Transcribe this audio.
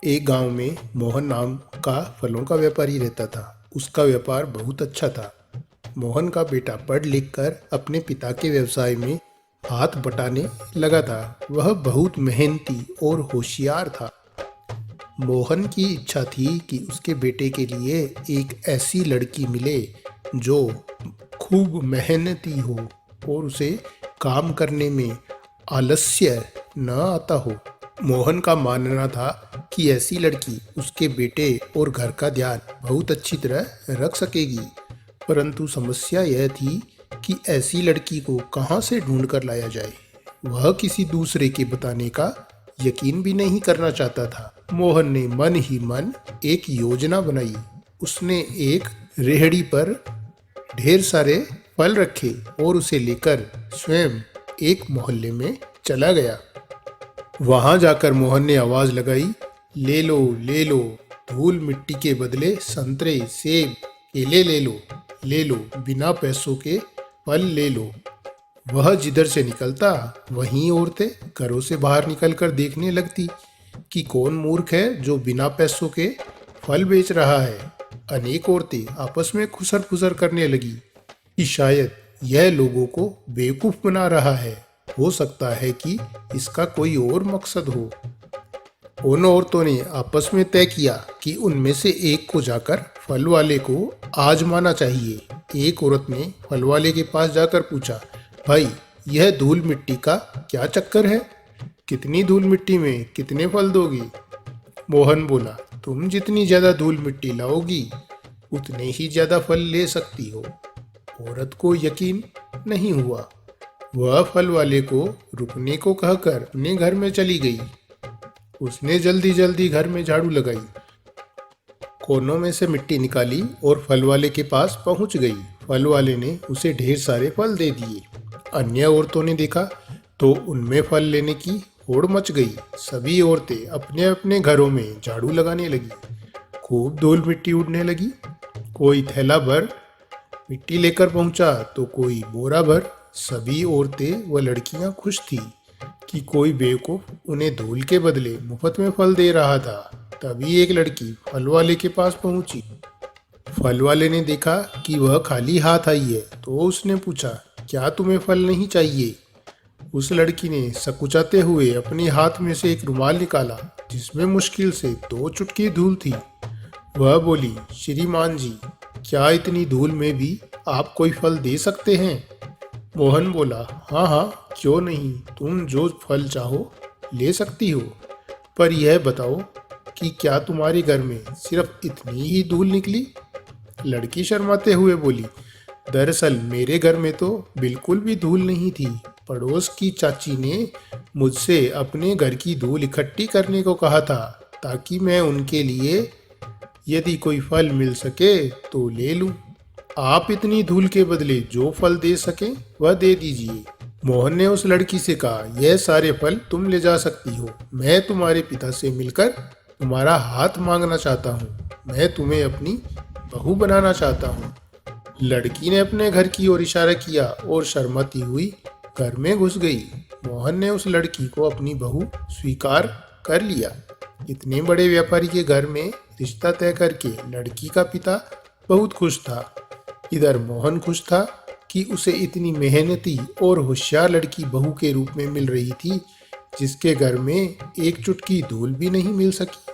एक गांव में मोहन नाम का फलों का व्यापारी रहता था। उसका व्यापार बहुत अच्छा था। मोहन का बेटा पढ़ लिख कर अपने पिता के व्यवसाय में हाथ बटाने लगा था। वह बहुत मेहनती और होशियार था। मोहन की इच्छा थी कि उसके बेटे के लिए एक ऐसी लड़की मिले जो खूब मेहनती हो और उसे काम करने में आलस्य न आता हो। मोहन का मानना था कि ऐसी लड़की उसके बेटे और घर का ध्यान बहुत अच्छी तरह रख सकेगी। परंतु समस्या यह थी कि ऐसी लड़की को कहाँ से ढूंढ कर लाया जाए। वह किसी दूसरे के बताने का यकीन भी नहीं करना चाहता था। मोहन ने मन ही मन एक योजना बनाई। उसने एक रेहड़ी पर ढेर सारे फल रखे और उसे लेकर स्वयं एक मोहल्ले में चला गया। वहां जाकर मोहन ने आवाज लगाई, ले लो, धूल मिट्टी के बदले संतरे, सेब, केले ले लो, बिना पैसों के फल ले लो। वह जिधर से निकलता वहीं औरतें घरों से बाहर निकलकर देखने लगती कि कौन मूर्ख है जो बिना पैसों के फल बेच रहा है। अनेक औरतें आपस में खुसर फुसर करने लगी कि शायद यह लोगों को बेवकूफ बना रहा है। हो सकता है कि इसका कोई और मकसद हो। उन औरतों ने आपस में तय किया कि उनमें से एक को जाकर फल वाले को आजमाना चाहिए। एक औरत ने फल वाले के पास जाकर पूछा, भाई, यह धूल मिट्टी का क्या चक्कर है? कितनी धूल मिट्टी में कितने फल दोगी? मोहन बोला, तुम जितनी ज्यादा धूल मिट्टी लाओगी उतने ही ज्यादा फल ले सकती हो। औरत को यकीन नहीं हुआ। वह फल वाले को रुकने को कहकर अपने घर में चली गई। उसने जल्दी जल्दी घर में झाड़ू लगाई, कोनों में से मिट्टी निकाली और फल वाले के पास पहुंच गई। फल वाले ने उसे ढेर सारे फल दे दिए। अन्य औरतों ने देखा तो उनमें फल लेने की होड़ मच गई। सभी औरतें अपने अपने घरों में झाड़ू लगाने लगी। खूब धूल मिट्टी उड़ने लगी। कोई थैला भर मिट्टी लेकर पहुंचा तो कोई बोरा भर। सभी औरतें व लड़कियां खुश थी कि कोई बेवकूफ उन्हें धूल के बदले मुफ्त में फल दे रहा था। तभी एक लड़की फल वाले के पास पहुंची। फल वाले ने देखा कि वह खाली हाथ आई है तो उसने पूछा, क्या तुम्हें फल नहीं चाहिए? उस लड़की ने सकुचाते हुए अपने हाथ में से एक रुमाल निकाला जिसमें मुश्किल से 2 चुटकी धूल थी। वह बोली, श्रीमान जी, क्या इतनी धूल में भी आप कोई फल दे सकते हैं? मोहन बोला, हाँ, क्यों नहीं, तुम जो फल चाहो ले सकती हो। पर यह बताओ कि क्या तुम्हारे घर में सिर्फ इतनी ही धूल निकली? लड़की शर्माते हुए बोली, दरअसल मेरे घर में तो बिल्कुल भी धूल नहीं थी। पड़ोस की चाची ने मुझसे अपने घर की धूल इकट्ठी करने को कहा था ताकि मैं उनके लिए यदि कोई फल मिल सके तो ले लूं। आप इतनी धूल के बदले जो फल दे सकें वह दे दीजिए। मोहन ने उस लड़की से कहा, यह सारे फल तुम ले जा सकती हो। मैं तुम्हारे पिता से मिलकर तुम्हारा हाथ मांगना चाहता हूँ। मैं तुम्हें अपनी बहू बनाना चाहता हूँ। लड़की ने अपने घर की ओर इशारा किया और शर्माती हुई घर में घुस गई। मोहन ने उस लड़की को अपनी बहू स्वीकार कर लिया। इतने बड़े व्यापारी के घर में रिश्ता तय करके लड़की का पिता बहुत खुश था। इधर मोहन खुश था कि उसे इतनी मेहनती और होशियार लड़की बहू के रूप में मिल रही थी जिसके घर में एक चुटकी धूल भी नहीं मिल सकी।